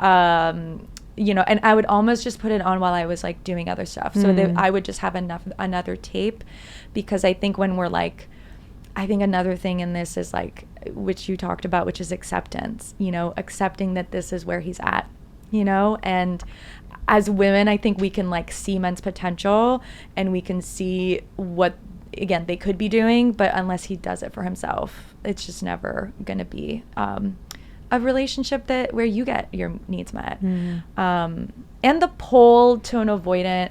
you know, and I would almost just put it on while I was like doing other stuff, so that I would just have another tape, because I think when we're like, I think another thing in this is like, which you talked about, which is acceptance, you know, accepting that this is where he's at, you know. And as women, I think we can like see men's potential, and we can see what, again, they could be doing, but unless he does it for himself, it's just never going to be a relationship that where you get your needs met. And the pull to an avoidant,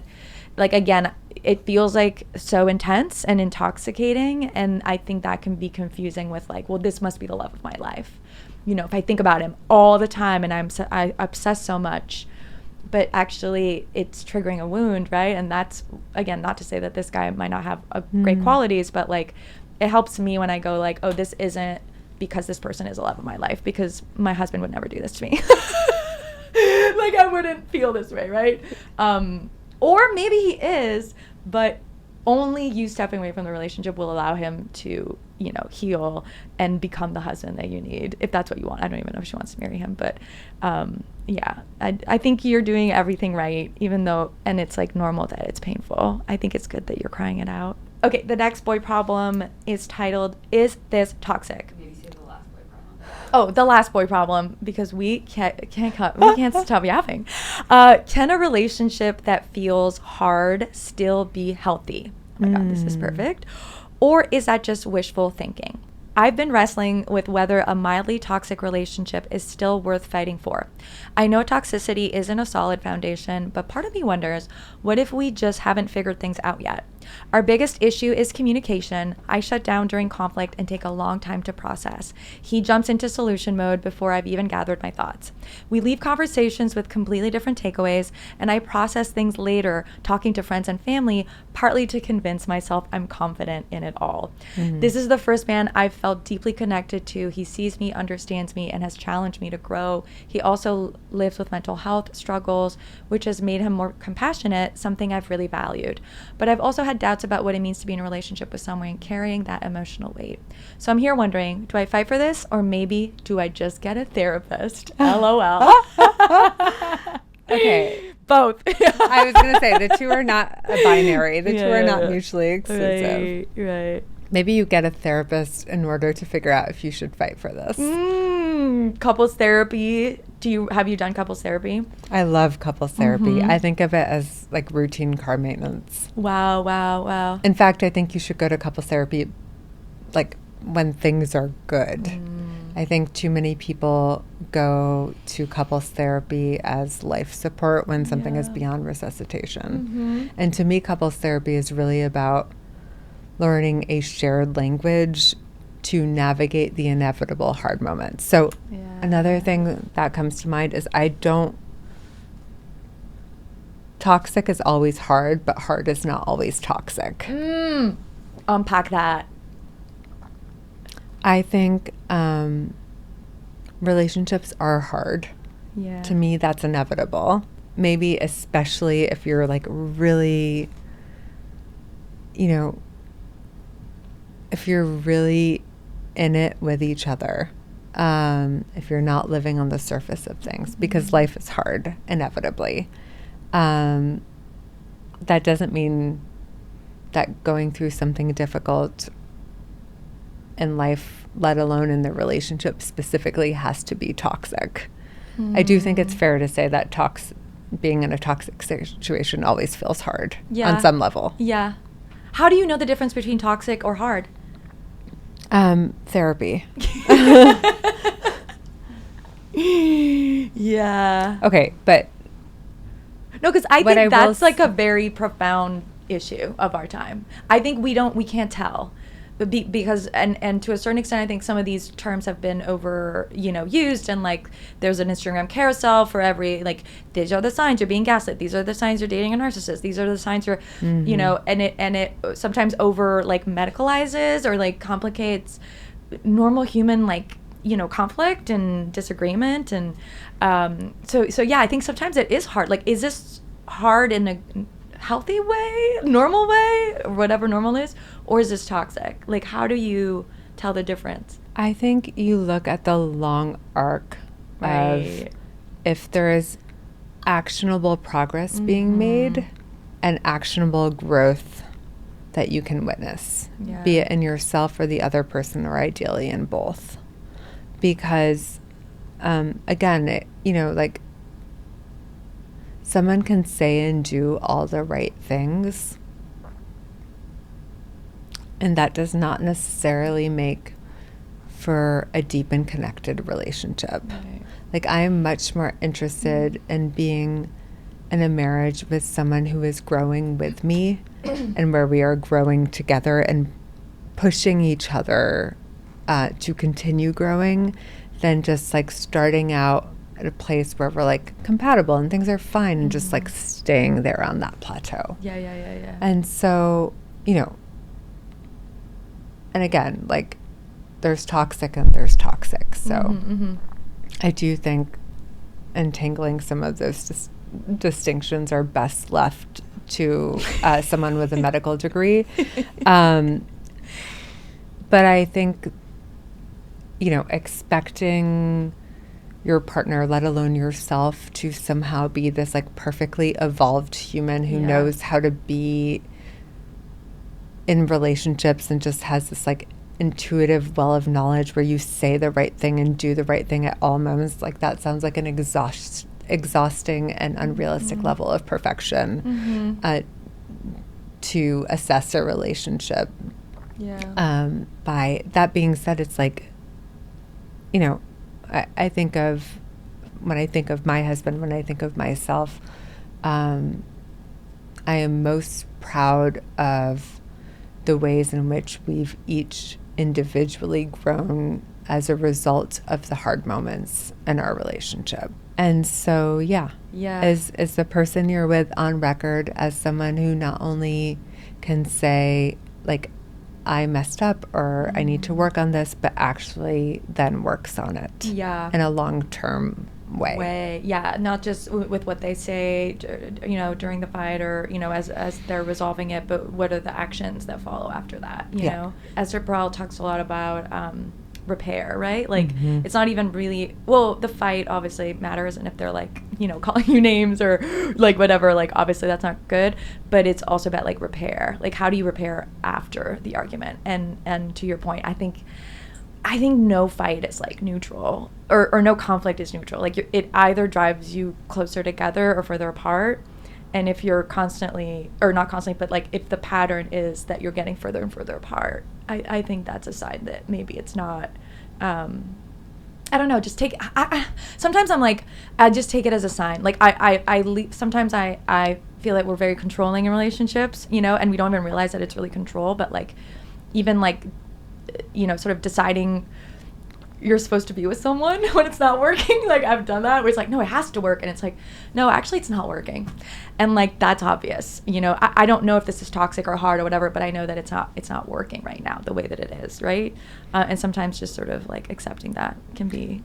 like, again, it feels like so intense and intoxicating, and I think that can be confusing with like, well, this must be the love of my life, you know, if I think about him all the time and I obsess so much, but actually it's triggering a wound, right? And that's, again, not to say that this guy might not have great qualities, but like it helps me when I go like, oh, this isn't because this person is the love of my life, because my husband would never do this to me. Like I wouldn't feel this way, right? Or maybe he is, but only you stepping away from the relationship will allow him to, you know, heal and become the husband that you need, if that's what you want. I don't even know if she wants to marry him, but yeah, I think you're doing everything right, even though, and it's like normal that it's painful. I think it's good that you're crying it out. Okay, the next boy problem is titled, Is This Toxic? Oh, the last boy problem, because we can't stop yapping. Can a relationship that feels hard still be healthy? Oh my God, this is perfect. Or is that just wishful thinking? I've been wrestling with whether a mildly toxic relationship is still worth fighting for. I know toxicity isn't a solid foundation, but part of me wonders, what if we just haven't figured things out yet? Our biggest issue is communication. I shut down during conflict and take a long time to process. He jumps into solution mode before I've even gathered my thoughts. We leave conversations with completely different takeaways, and I process things later, talking to friends and family, partly to convince myself I'm confident in it all. This is the first man I've felt deeply connected to. He sees me, understands me, and has challenged me to grow. He also lives with mental health struggles, which has made him more compassionate, something I've really valued. But I've also had doubts about what it means to be in a relationship with someone carrying that emotional weight. So I'm here wondering, do I fight for this, or maybe do I just get a therapist? LOL. Okay. Both. I was going to say, the two are not a binary. The two are not mutually exclusive. Right. Maybe you get a therapist in order to figure out if you should fight for this. Couples therapy. Have you done couples therapy? I love couples therapy. I think of it as like routine car maintenance. Wow. In fact, I think you should go to couples therapy like when things are good. I think too many people go to couples therapy as life support when something is beyond resuscitation. And to me, couples therapy is really about learning a shared language to navigate the inevitable hard moments. So another thing that comes to mind is toxic is always hard, but hard is not always toxic. Unpack that. I think relationships are hard. Yeah. To me, that's inevitable. Maybe especially if you're like really, you know, if you're really in it with each other, if you're not living on the surface of things, because life is hard, inevitably. That doesn't mean that going through something difficult in life, let alone in the relationship specifically, has to be toxic. I do think it's fair to say that being in a toxic situation always feels hard on some level. Yeah. How do you know the difference between toxic or hard? Therapy. Yeah. Okay, but no, because I think that's like a very profound issue of our time. I think we can't tell, but because and to a certain extent, I think some of these terms have been used, and like there's an Instagram carousel for every, like, these are the signs you're being gaslit, these are the signs you're dating a narcissist, these are the signs you're and it sometimes over like medicalizes or like complicates normal human, like, conflict and disagreement. And so yeah, I think sometimes it is hard. Like, is this hard in a healthy way, normal way, or whatever normal is, or is this toxic? Like, how do you tell the difference? I think you look at the long arc of if there is actionable progress being made and actionable growth that you can witness, be it in yourself or the other person, or ideally in both. Because, again, like, someone can say and do all the right things, and that does not necessarily make for a deep and connected relationship. Right. Like, I am much more interested in being in a marriage with someone who is growing with me and where we are growing together and pushing each other to continue growing, than just like starting out at a place where we're like compatible and things are fine and just like staying there on that plateau. Yeah. And so, and again, like, there's toxic and there's toxic. So I do think untangling some of those distinctions are best left to someone with a medical degree. But I think, expecting your partner, let alone yourself, to somehow be this like perfectly evolved human who knows how to be in relationships and just has this like intuitive well of knowledge where you say the right thing and do the right thing at all moments, like, that sounds like an exhausting and unrealistic level of perfection to assess a relationship. By that being said, it's like, I think of, when I think of my husband, when I think of myself, I am most proud of the ways in which we've each individually grown as a result of the hard moments in our relationship. And so, as the person you're with on record as someone who not only can say, like, I messed up or I need to work on this, but actually then works on it in a long-term way. Yeah, not just with what they say, during the fight, or, as they're resolving it, but what are the actions that follow after that, you know? Esther Perel talks a lot about repair, right? Like, it's not even really, well, the fight obviously matters, and if they're like, calling you names or like whatever, like, obviously that's not good, but it's also about like repair. Like, how do you repair after the argument? And to your point, I think no fight is like neutral, or no conflict is neutral. Like, it either drives you closer together or further apart. And if you're constantly, or not constantly, but like if the pattern is that you're getting further and further apart, I think that's a sign that maybe it's not, I don't know, just take, sometimes I'm like, I just take it as a sign. Like, sometimes I feel like we're very controlling in relationships, and we don't even realize that it's really control, but like, even like, sort of deciding you're supposed to be with someone when it's not working. Like, I've done that where it's like, no, it has to work. And it's like, no, actually it's not working. And like, that's obvious. I don't know if this is toxic or hard or whatever, but I know that it's not working right now the way that it is. Right. And sometimes just sort of like accepting that can be.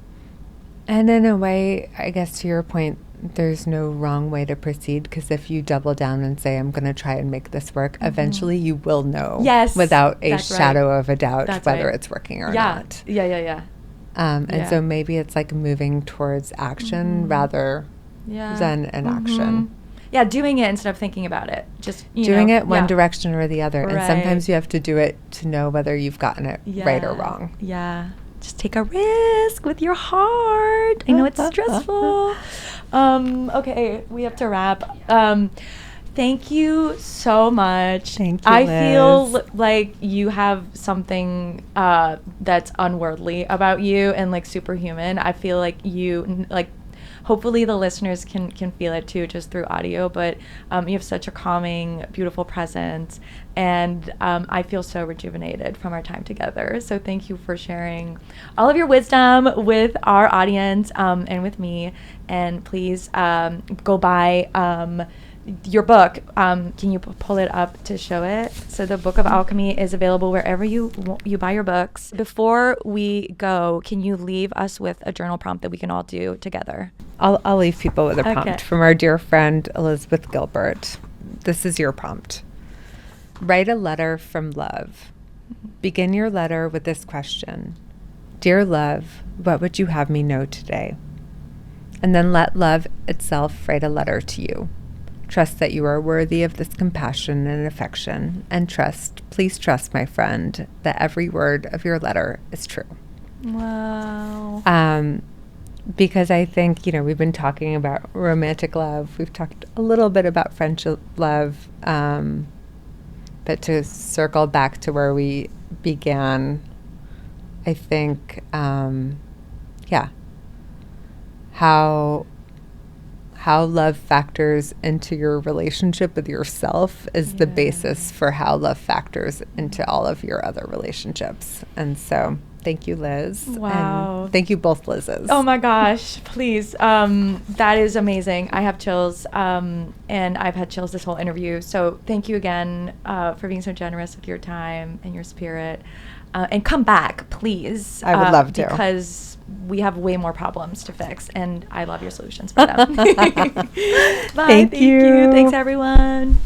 And in a way, I guess to your point, there's no wrong way to proceed, because if you double down and say, I'm going to try and make this work, eventually you will know without a shadow of a doubt whether it's working or not. Yeah. And so maybe it's like moving towards action rather than inaction. Yeah, doing it instead of thinking about it. Just doing it one direction or the other. Right. And sometimes you have to do it to know whether you've gotten it right or wrong. Yeah. Just take a risk with your heart. I know it's stressful. Okay, we have to wrap. Thank you so much. Thank you, I Liz. feel like you have something that's unworldly about you and like superhuman. I feel like you, like, hopefully the listeners can feel it too, just through audio, but you have such a calming, beautiful presence, and I feel so rejuvenated from our time together. So thank you for sharing all of your wisdom with our audience and with me. And please go buy your book, can you pull it up to show it? So the Book of Alchemy is available wherever you buy your books. Before we go, can you leave us with a journal prompt that we can all do together? I'll leave people with a prompt Okay. from our dear friend Elizabeth Gilbert. This is your prompt. Write a letter from love. Begin your letter with this question. Dear love, what would you have me know today? And then let love itself write a letter to you. Trust that you are worthy of this compassion and affection, and please trust, my friend, that every word of your letter is true. Wow. Because I think, we've been talking about romantic love. We've talked a little bit about friendship love, but to circle back to where we began, I think, how love factors into your relationship with yourself is the basis for how love factors into all of your other relationships. And so thank you, Liz. Wow. And thank you both, Liz's. Oh my gosh, please. That is amazing. I have chills, and I've had chills this whole interview. So thank you again for being so generous with your time and your spirit. And come back, please. I would love to. Because we have way more problems to fix, and I love your solutions for them. Bye. Thank you. Thanks, everyone.